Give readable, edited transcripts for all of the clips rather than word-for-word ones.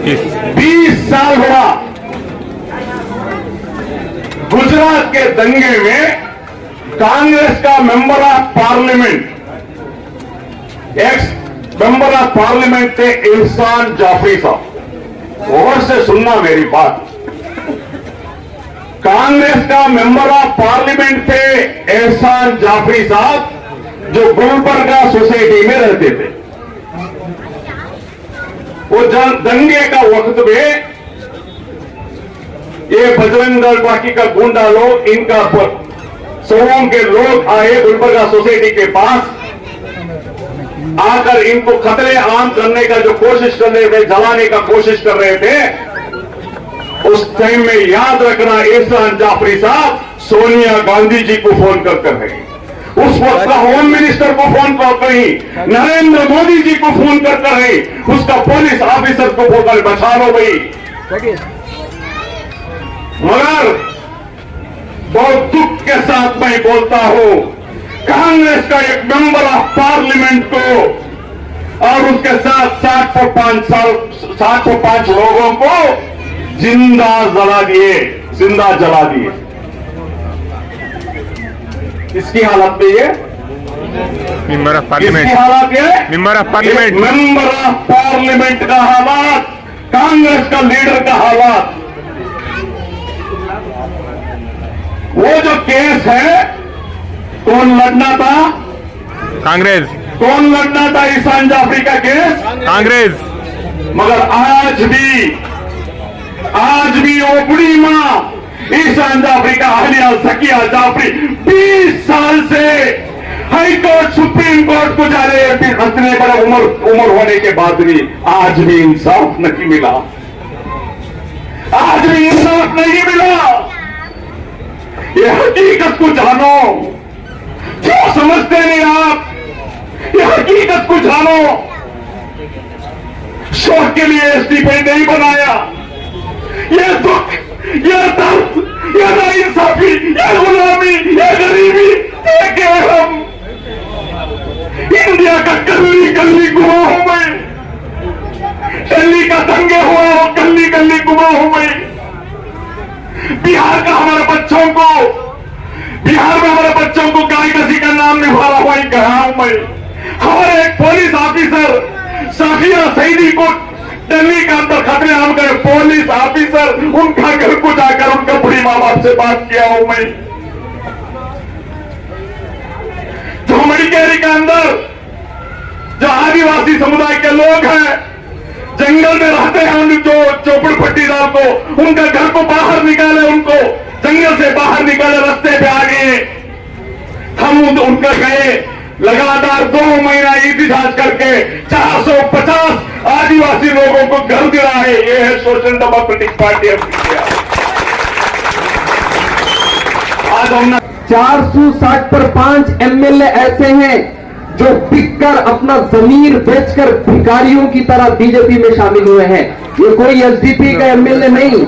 20 साल हुआ गुजरात के दंगे में कांग्रेस का member of parliament, x member of parliament थे एहसान जाफरी साहब। गौर से सुनना मेरी बात। कांग्रेस का मेंबर ऑफ पार्लियामेंट थे एहसान जाफरी साहब, जो गुलबर्गा सोसाइटी में रहते थे। वो दंगे का वक्त में ये बजरंग दल पार्टी का गुंडा लोग, इनका सौों के लोग आए गुलबर्गा सोसाइटी के पास, आकर इनको खतरे आम करने का जो कोशिश कर रहे थे, जलाने का कोशिश कर रहे थे। उस टाइम में याद रखना, एहसान जाफरी साहब सोनिया गांधी जी को फोन कर रहे, उस वक्त का होम मिनिस्टर को फोन कर रही, नरेंद्र मोदी जी को फोन कर रही, उसका पुलिस ऑफिसर को फोन कर बचा लो भाई। मगर बहुत दुख के साथ मैं बोलता हूं, कांग्रेस का एक मेंबर ऑफ पार्लियामेंट को और उसके साथ 705 लोगों को जिंदा जला दिए। इसकी हालत में ये मेंबर ऑफ पार्लियामेंट, इसकी हालत ये member of parliament, member of parliament का हालात, कांग्रेस का लीडर का हालात। वो जो केस है, कौन लड़ना था? कांग्रेस। कौन लड़ना था एहसान जाफरी का केस? कांग्रेस। मगर आज भी वो बुढ़ी मां एहसान जाफरी का अहलिया सकिया जाफरी 20 साल से हाई कोर्ट, सुप्रीम कोर्ट को जा रहे हैं, इतने बड़े उम्र होने के बाद भी आज भी इंसाफ नहीं मिला। आज भी इंसाफ नहीं मिला। ये हकीकत को जानो, क्यों समझते नहीं आप? ये हकीकत को जानो। शौक के लिए एसटीपी नहीं बनाया। ये दुख, ये दर्द, ये नाइंसाफी, ये गुलामी, ये गरीबी देखे हम इंडिया का कल्ली कल्ली गुमाहों में, दिल्ली का दंगे हुआ कल्ली कल्ली गुमाहों में, बिहार में हमारे बच्चों को गाय किसी का नाम नहीं भरा हुआ गांव में। हमारे एक पुलिस ऑफिसर साफिया सईदी को दिल्ली का अंदर खतरे आम कर, पुलिस ऑफिसर उनका घर को जाकर उनका बुढ़ी माँ बाप से बात किया हूं मैं। जो मड़िकेरी के अंदर जो आदिवासी समुदाय के लोग हैं, जंगल में रहते हैं, जो चौपड़पट्टीदार को, उनका घर को बाहर निकाले, उनको जंगल से बाहर निकाले, रास्ते पे आ गए। हम उनका गए, लगातार 2 महीना एहतजाज करके 450 आदिवासी लोगों को घर दिला है। ये है social democratic party of India. आज हमने 460 पर 5 एमएलए ऐसे हैं जो बिककर अपना जमीर बेचकर भिखारियों की तरह बीजेपी में शामिल हुए हैं। ये कोई एसडीपी का एमएलए नहीं।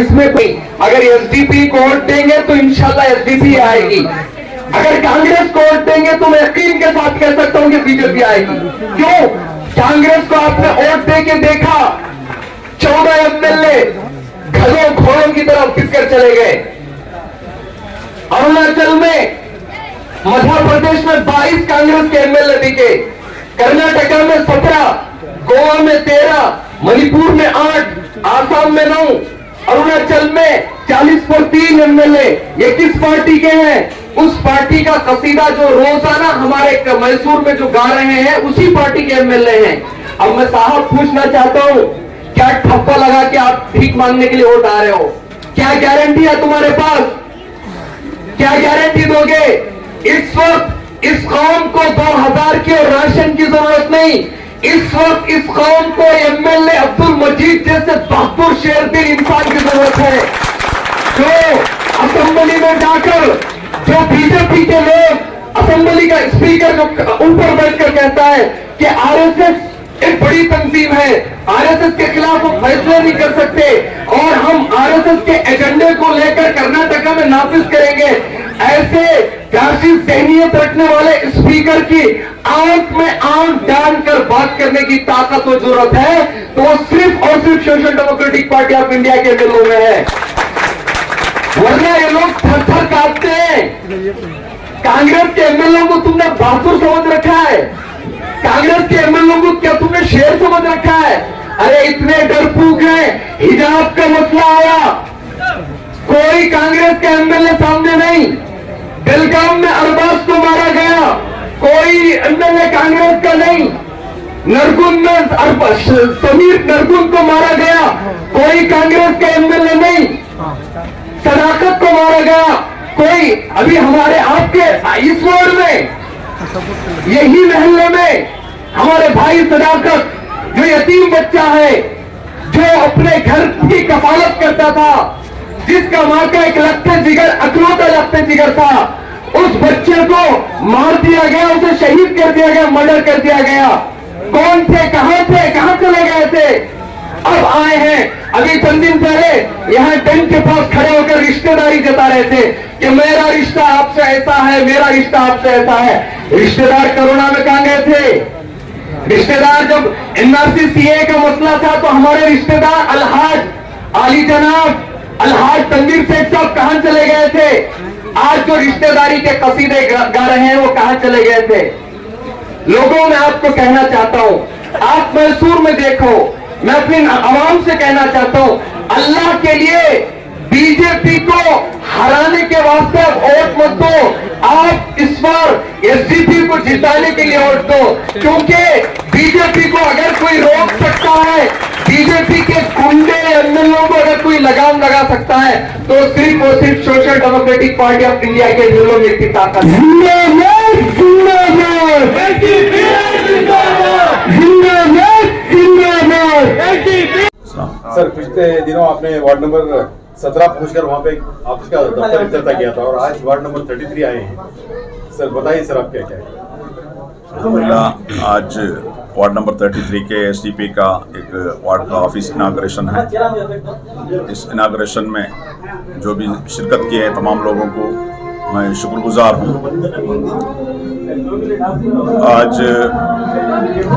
इसमें कोई, अगर एसडीपी को वोट देंगे तो इंशाल्लाह एसडीपी आएगी। अगर कांग्रेस को वोट देंगे तो मैं यकीन के साथ कह सकता हूं कि बीजेपी आएगी। क्यों? कांग्रेस को आपने वोट दे के देखा, 14 एमएलए घरों घोड़ों की तरफ बिककर चले गए। अरुणाचल में, मध्य प्रदेश में 22 कांग्रेस के एमएलए दिखे, कर्नाटका में 17, गोवा में 13, मणिपुर में 8, आसाम में 9, अरुणाचल में 40 पर 3 एमएलए। ये किस पार्टी के हैं? उस पार्टी का कसीदा जो रोजाना हमारे मैसूर में जो गा रहे हैं, उसी पार्टी के एमएलए हैं। अब मैं साहब पूछना चाहता हूं, क्या ठप्पा लगा के आप भीख मांगने के लिए वोट आ रहे हो? क्या गारंटी है तुम्हारे पास? क्या गारंटी दोगे? इस वक्त इस कौम को 2000 की और राशन की जरूरत नहीं। इस वक्त इस कौम को एमएलए अब्दुल मजीद जैसे बहादुर शेरदिल इंसान की जरूरत है, जो असेंबली में जाकर, जो बीजेपी के लोग असेंबली का स्पीकर जो ऊपर बैठकर कहता है कि आरएसएस एक बड़ी तंजीम है, आरएसएस के खिलाफ वो फैसले नहीं कर सकते और हम आरएसएस के एजेंडे को लेकर कर्नाटका में नाफिज करेंगे। ऐसे फैसिस्ट जहनियत रखने वाले स्पीकर की आंख में आंख डालकर बात करने की ताकत और जरूरत है तो वो सिर्फ और सिर्फ social democratic party of India के दिलों में है, वरना ये लोग थर थर कांपते हैं। कांग्रेस के एमएलए को तुमने बहादुर समझ रखा है, कांग्रेस के एमएलए को क्या तुमने शेर समझ रखा है? अरे इतने डरपोक हैं, हिजाब का मसला आया, कोई कांग्रेस का एमएलए सामने नहीं। बेलगाम में अरबाज को मारा गया, कोई एमएलए कांग्रेस का नहीं। नरगुन में समीर नरगुन को मारा गया, कोई कांग्रेस का एमएलए नहीं। सदाकत को मारा गया, कोई अभी हमारे आपके इस वार्ड में, यही मोहल्ले में हमारे भाई सदाकत जो यतीम बच्चा है, जो अपने घर की कफालत करता था, जिसका मां का एक लखते जिगर अकलौता लखते जिगर था, उस बच्चे को मार दिया गया, उसे शहीद कर दिया गया, मर्डर कर दिया गया। कौन थे, कहां चले गए थे? अब आए हैं। अभी चंद दिन पहले यहाँ टेंट के पास खड़े होकर रिश्तेदारी जता रहे थे कि मेरा रिश्ता आपसे ऐसा है, मेरा रिश्ता आपसे ऐसा है। रिश्तेदार कोरोना में कहां गए थे? रिश्तेदार जब एनआरसी सीए का मसला था तो हमारे रिश्तेदार अलहाज आली जनाब अलहाज तनवीर शेख साहब कहां चले गए थे? आज जो रिश्तेदारी के कसीदे गा रहे हैं वो कहां चले गए थे? लोगों में आपको कहना चाहता हूं, आप मैसूर में देखो, मैं अपनी आवाम से कहना चाहता हूं, अल्लाह के लिए बीजेपी को हराने के वास्ते आप वोट मत दो, आप इस बार एसडीपी को जिताने के लिए वोट दो, क्योंकि बीजेपी को अगर कोई रोक सकता है, बीजेपी के गुंडे एमएलए को अगर कोई लगाम लगा सकता है तो सिर्फ और सिर्फ social democratic party of India के दिलों में इतनी ताकत है। जिंदाबाद, जिंदाबाद, जिंदाबाद, जिंदाबाद। सर पिछले दिनों आपने वार्ड नंबर 17 पहुंचकर वहां पे आपका दफ्तर इफ्तिताह किया था और आज वार्ड नंबर 33 आए हैं। सर बताइए सर आप क्या क्या है? आज वार्ड नंबर 33 के एसडीपी का एक वार्ड का ऑफिस इनाग्रेशन है। इस इनाग्रेशन में जो भी शिरकत किए हैं तमाम लोगों को मैं शुक्रगुजार हूँ। आज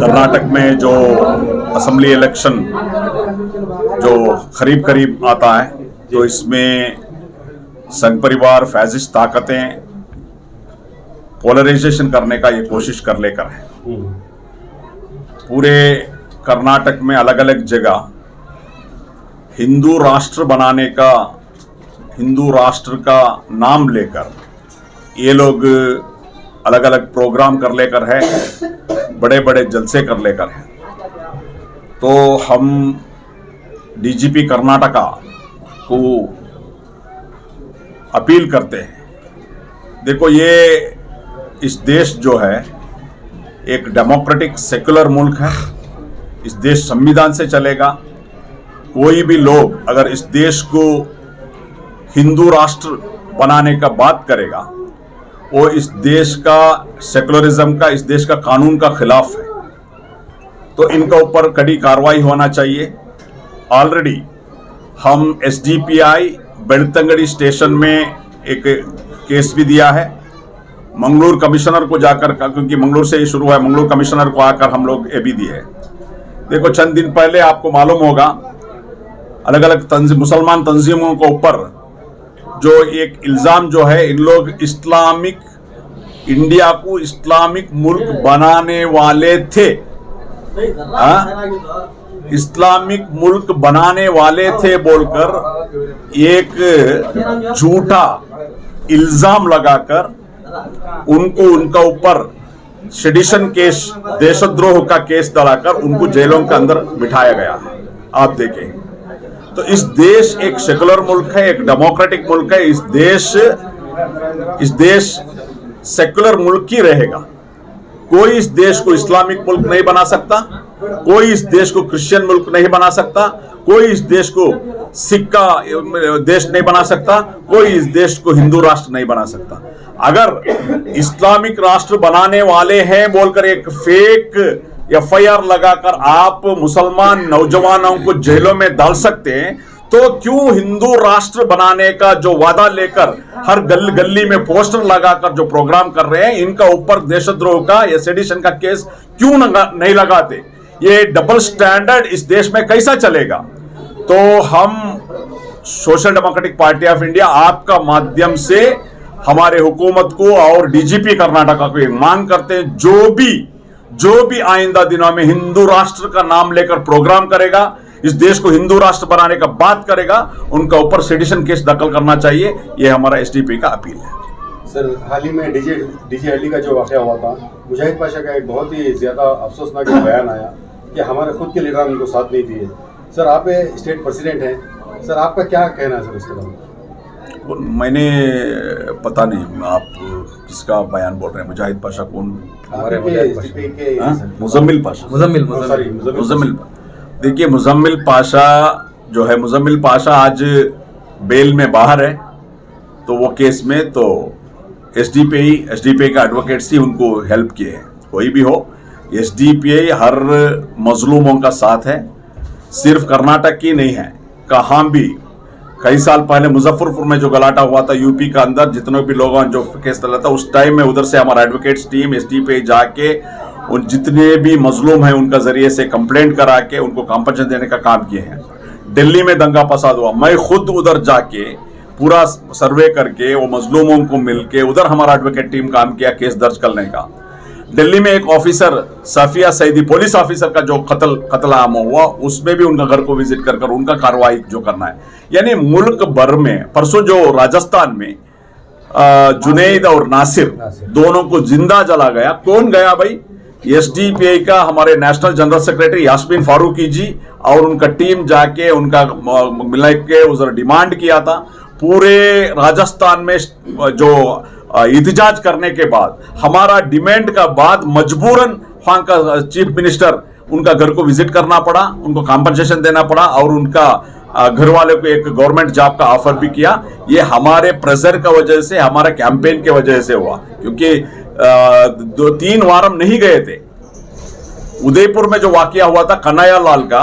कर्नाटक में जो असेंबली इलेक्शन जो करीब करीब आता है तो इसमें संघ परिवार फैसिस्ट ताकतें पोलराइजेशन करने का ये कोशिश कर लेकर है। पूरे कर्नाटक में अलग अलग जगह हिंदू राष्ट्र बनाने का, हिंदू राष्ट्र का नाम लेकर ये लोग अलग अलग प्रोग्राम कर लेकर है, बड़े बड़े जलसे कर लेकर है। तो हम डीजीपी कर्नाटका को अपील करते हैं, देखो ये इस देश जो है एक डेमोक्रेटिक सेकुलर मुल्क है, इस देश संविधान से चलेगा। कोई भी लोग अगर इस देश को हिंदू राष्ट्र बनाने का बात करेगा वो इस देश का सेकुलरिज्म का, इस देश का कानून का खिलाफ है, तो इनका ऊपर कड़ी कार्रवाई होना चाहिए। ऑलरेडी हम एसडीपीआई बेलतंगड़ी स्टेशन में एक केस भी दिया है, मंगलूर कमिश्नर को जाकर, क्योंकि मंगलूर से ही शुरू है, मंगलूर कमिश्नर को आकर हम लोग ये भी दिए। देखो चंद दिन पहले आपको मालूम होगा अलग अलग मुसलमान तंजीमों के ऊपर जो एक इल्ज़ाम जो है, इन लोग इस्लामिक इंडिया को इस्लामिक मुल्क बनाने वाले थे, इस्लामिक मुल्क बनाने वाले थे बोलकर एक झूठा इल्ज़ाम लगाकर उनको उनका ऊपर सेडिशन केस, देशद्रोह का केस डालकर उनको जेलों के अंदर बिठाया गया। आप देखें तो इस देश एक सेकुलर मुल्क है, एक डेमोक्रेटिक मुल्क है। इस देश सेकुलर मुल्क ही रहेगा। कोई इस देश को इस्लामिक मुल्क नहीं बना सकता, कोई इस देश को क्रिश्चियन मुल्क नहीं बना सकता, कोई इस देश को सिख का देश नहीं बना सकता, कोई इस देश को हिंदू राष्ट्र नहीं बना सकता। अगर इस्लामिक राष्ट्र बनाने वाले हैं बोलकर एक फेक एफआईआर लगाकर आप मुसलमान नौजवानों को जेलों में डाल सकते हैं, तो क्यों हिंदू राष्ट्र बनाने का जो वादा लेकर हर गली में पोस्टर लगाकर जो प्रोग्राम कर रहे हैं, इनका ऊपर देशद्रोह का या सेडिशन का केस क्यों नहीं लगाते? ये डबल स्टैंडर्ड इस देश में कैसा चलेगा? तो हम social democratic party of India आपका माध्यम से हमारे हुकूमत को और डीजीपी कर्नाटका को मांग करते हैं, जो भी आइंदा दिनों में हिंदू राष्ट्र का नाम लेकर प्रोग्राम करेगा, इस देश को हिंदू राष्ट्र बनाने का बात करेगा, उनका ऊपर सेडिशन केस दखल करना चाहिए। यह हमारा एसडीपी का अपील है। सर, हाल ही में डीजे का जो वाकया हुआ था, मुजाहिद पाशा का एक बहुत ही ज्यादा अफसोसनाक बयान आया कि हमारे खुद के लीडर उनको साथ नहीं दिए। सर, आप स्टेट प्रेसिडेंट हैं, सर आपका क्या कहना है सर इसके बारे में? मैंने पता नहीं आप किसका बयान बोल रहे हैं। मुजाहिद पाशा कौन? मुजम्मिल पाशा। मुजम्मिल देखिए, मुजम्मिल पाशा जो है, मुजम्मिल पाशा आज बेल में बाहर है, तो वो केस में तो एसडीपीआई का एडवोकेट्स ही उनको हेल्प किए हैं। कोई भी हो, एसडीपीआई हर मजलूमों का साथ है, सिर्फ कर्नाटक की नहीं है, कहाँ भी। कई साल पहले मुजफ्फरपुर में जो गलाटा हुआ था यूपी का अंदर, जितने भी लोगों जो केस चला था, उस टाइम में उधर से हमारा एडवोकेट्स टीम एसडीपीआई जाके उन जितने भी मजलूम हैं उनका जरिए से कंप्लेंट करा के उनको कॉम्पनसेशन देने का काम किए हैं। दिल्ली में दंगा फसाद हुआ, मैं खुद उधर जाके पूरा सर्वे करके वो मजलूमों को मिलके उधर हमारा एडवोकेट टीम काम किया केस दर्ज करने का। दिल्ली में एक officer Safia Saeedi police officer का जो कत्ल आम हुआ, उसमें भी उनका घर को विजिट कर उनका कार्रवाई जो करना है। यानी मुल्क भर में, परसों जो राजस्थान में जुनैद और नासिर दोनों को जिंदा जला गया, कौन गया भाई? एसडीपीआई का हमारे national general secretary Yasmeen Farooqui ji और उनका टीम जाके उनका मिला के उधर डिमांड किया था। पूरे राजस्थान में जो इhtजाज करने के बाद, हमारा डिमांड का बाद मजबूरन वहां का चीफ मिनिस्टर उनका घर को विजिट करना पड़ा, उनको कॉम्पनसेशन देना पड़ा और उनका घर वाले को एक गवर्नमेंट जॉब का ऑफर भी किया। ये हमारे प्रेशर का वजह से, हमारे कैंपेन के वजह से हुआ, क्योंकि 2-3 वार हम नहीं गए थे। उदयपुर में जो वाकया हुआ था, कन्हैया लाल का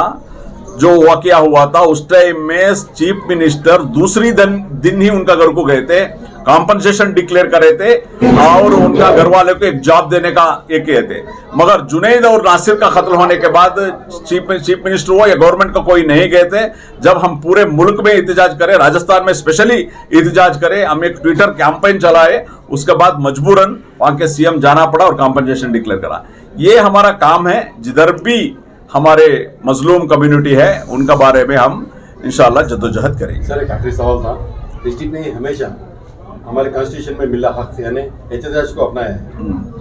जो वाकया हुआ था, उस टाइम में चीफ मिनिस्टर दूसरी दिन ही उनका घर को गए थे, कॉम्पनसेशन डिक्लेयर करे थे और उनका घर वाले को एक जॉब देने का एक किए थे। मगर जुनैद और नासिर का कत्ल होने के बाद चीफ मिनिस्टर हुआ या गवर्नमेंट का कोई नहीं गए थे। जब हम पूरे मुल्क में एहतजाज करें, राजस्थान में स्पेशली एहतजाज करें, हम एक ट्विटर कैंपेन चलाए, उसके बाद मजबूरन वहां के सीएम जाना पड़ा और कॉम्पनसेशन डिक्लेयर करा। ये हमारा काम है। जिधर भी हमारे मजलूम कम्युनिटी है उनका बारे में हम इंशाअल्लाह जद्दोजहद करेंगे। सर, एक आखिरी सवाल था, एसडीपीआई हमेशा हमारे कॉन्स्टिट्यूशन में मिला हक यानी एहतजाज को अपनाया है,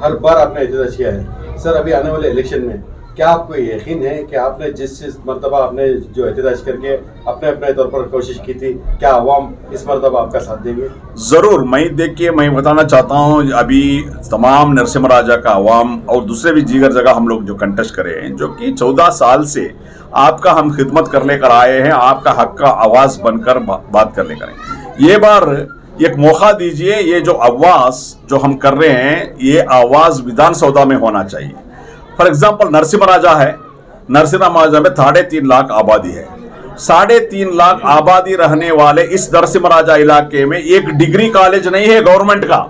हर बार आपने एहतजाज किया है। सर, अभी आने वाले इलेक्शन में क्या आपको यकीन है कि आपने जिस मरतबा आपने जो एहतजाज करके अपने तौर पर कोशिश की थी, क्या अवाम इस मरतबा आपका साथ देंगे? जरूर। मैं बताना चाहता हूं, अभी तमाम नरसिम्हा राजा का अवाम और दूसरे भी दीगर जगह हम लोग जो कंटेस्ट करे हैं, जो कि 14 साल से आपका हम खिदमत कर लेकर आए हैं, आपका हक का आवाज बनकर बात कर लेकर आए। ये बार एक मौका दीजिए, ये जो आवाज जो हम कर रहे हैं, ये आवाज विधानसभा में होना चाहिए। फॉर एग्जाम्पल, नरसिम्हा राजा है, नरसिम्हा राजा में 3.5 लाख आबादी है। 3.5 लाख आबादी रहने वाले इस नरसिम्हा राजा इलाके में एक डिग्री कॉलेज नहीं है गवर्नमेंट का।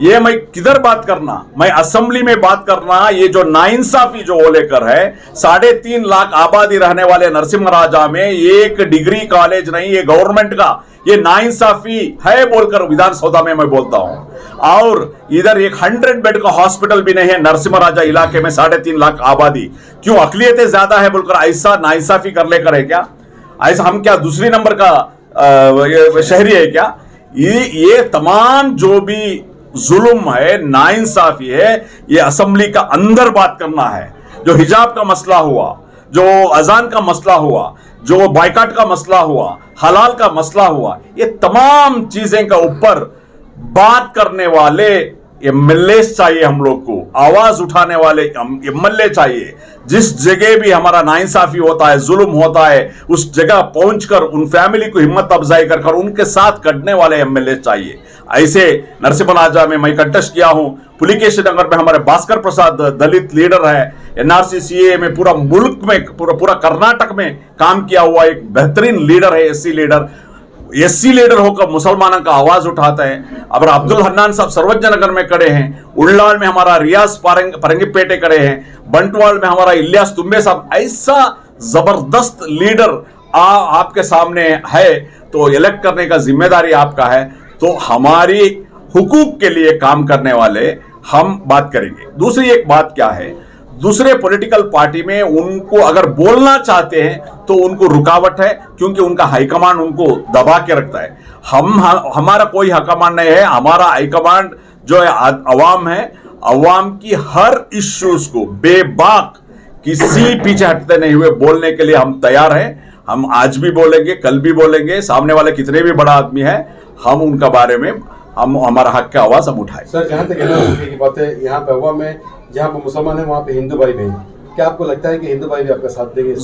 ये मैं किधर बात करना, मैं असेंबली में बात करना। ये जो नाइंसाफी जो वो लेकर है, 3.5 लाख आबादी रहने वाले नरसिम्हा राजा में एक डिग्री कॉलेज नहीं है गवर्नमेंट का, ये नाइंसाफी है बोलकर विधानसभा में मैं बोलता हूं। और इधर एक 100 बेड का हॉस्पिटल भी नहीं है नरसिम्हा राजा इलाके में, 3.5 लाख आबादी। क्यों अकलियतें ज्यादा है बोलकर ऐसा नाइंसाफी कर लेकर है क्या? ऐसा हम क्या दूसरी नंबर का शहरी है क्या? ये तमाम जो भी जुल्म है, नाइंसाफी है, ये असेंबली का अंदर बात करना है। जो हिजाब का मसला हुआ, जो अजान का मसला हुआ, जो बाइकाट का मसला हुआ, हलाल का मसला हुआ, ये तमाम चीजें का ऊपर बात करने वाले एमएलए चाहिए। हम लोग को आवाज उठाने वाले एमएलए चाहिए। जिस जगह भी हमारा नाइंसाफी होता है, जुल्म होता है, उस जगह पहुंचकर उन फैमिली को हिम्मत अफजाई कर उनके साथ कटने वाले एमएलए चाहिए। ऐसे नरसिम्हा राजा में मैं कंटेस्ट किया हूं, पुलिकेशी नगर में हमारे भास्कर प्रसाद दलित लीडर है, एनआरसी सीए में पूरा मुल्क में पूरा कर्नाटक में काम किया हुआ एक बेहतरीन लीडर है, एससी लीडर होकर मुसलमानों का आवाज उठाता है। अब अब्दुल हन्नान साहब सर्वज्ञ नगर में खड़े हैं, उल्लाल में हमारा रियाज परंगीपेटे खड़े हैं, बंटवाल में हमारा इलियास तुम्बे साहब, ऐसा जबरदस्त लीडर आपके सामने है, तो इलेक्ट करने का जिम्मेदारी आपका है। तो हमारी हुकूक के लिए काम करने वाले हम बात करेंगे। दूसरी एक बात क्या है, दूसरे पॉलिटिकल पार्टी में उनको अगर बोलना चाहते हैं तो उनको रुकावट है, क्योंकि उनका हाईकमांड उनको दबा के रखता है। हमारा कोई हाईकमांड नहीं है, हमारा हाईकमांड जो है अवाम है। अवाम की हर इश्यूज को बेबाक किसी पीछे हटते नहीं हुए बोलने के लिए हम तैयार हैं। हम आज भी बोलेंगे, कल भी बोलेंगे, सामने वाले कितने भी बड़ा आदमी है, हम उनका बारे में हमारा हक का आवाज हम उठाए। सर, जहाँ तक की बात है, यहाँ पे अवाम में जहाँ पे मुसलमान है वहाँ पे हिंदू भाई नहीं, क्या आपको लगता है कि हिंदू भाई भी आपका साथ देंगे?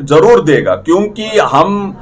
जरूर देगा, क्योंकि हम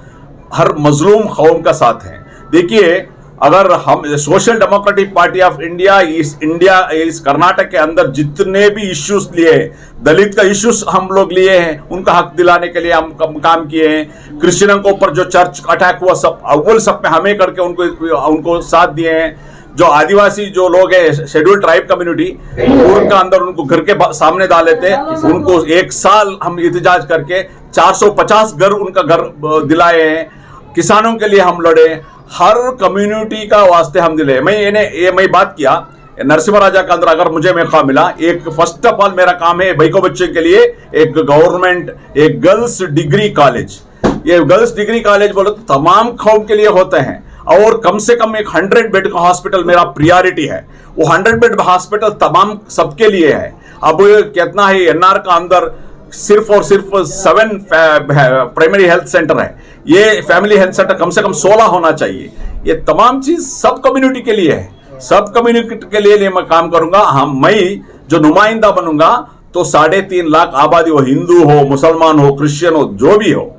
हर मजलूम कौम का साथ हैं। देखिए, अगर हम social democratic party of India इस कर्नाटक के अंदर जितने भी इश्यूज लिए हैं, दलित का इश्यूज हम लोग लिए हैं, उनका हक दिलाने के लिए हम काम किए हैं। क्रिश्चियनों के ऊपर जो चर्च अटैक हुआ, सब अव्वल सब में हमें करके उनको साथ दिए हैं। जो आदिवासी जो लोग हैं, शेड्यूल ट्राइब कम्युनिटी, उनका अंदर उनको घर के सामने डाले थे, उनको 1 साल हम एहतजाज करके 450 घर उनका घर दिलाए हैं। किसानों के लिए हम लड़े, हर कम्युनिटी का वास्ते हम दिले। मैं बात किया नरसिम्हा राजा के अंदर, अगर मुझे मौका मिला, एक फर्स्ट ऑफ ऑल मेरा काम है भाई को बच्चे के लिए एक गवर्नमेंट एक गर्ल्स डिग्री कॉलेज। ये गर्ल्स डिग्री कॉलेज बोले तो तमाम कौम के लिए होते हैं, और कम से कम एक 100 बेड का हॉस्पिटल मेरा प्रियोरिटी है। वो 100 बेड हॉस्पिटल तमाम सबके लिए है। अब कितना है, एनआर का अंदर सिर्फ और सिर्फ 7 प्राइमरी हेल्थ सेंटर है, ये फैमिली हेल्थ सेंटर कम से कम 16 होना चाहिए। ये तमाम चीज सब कम्युनिटी के लिए है, सब कम्युनिटी के लिए मैं काम करूंगा। मैं जो नुमाइंदा बनूंगा तो 3.5 लाख आबादी हो, हिंदू हो, मुसलमान हो, क्रिश्चियन हो, जो भी हो,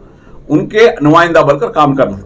उनके नुमाइंदा बनकर काम करना।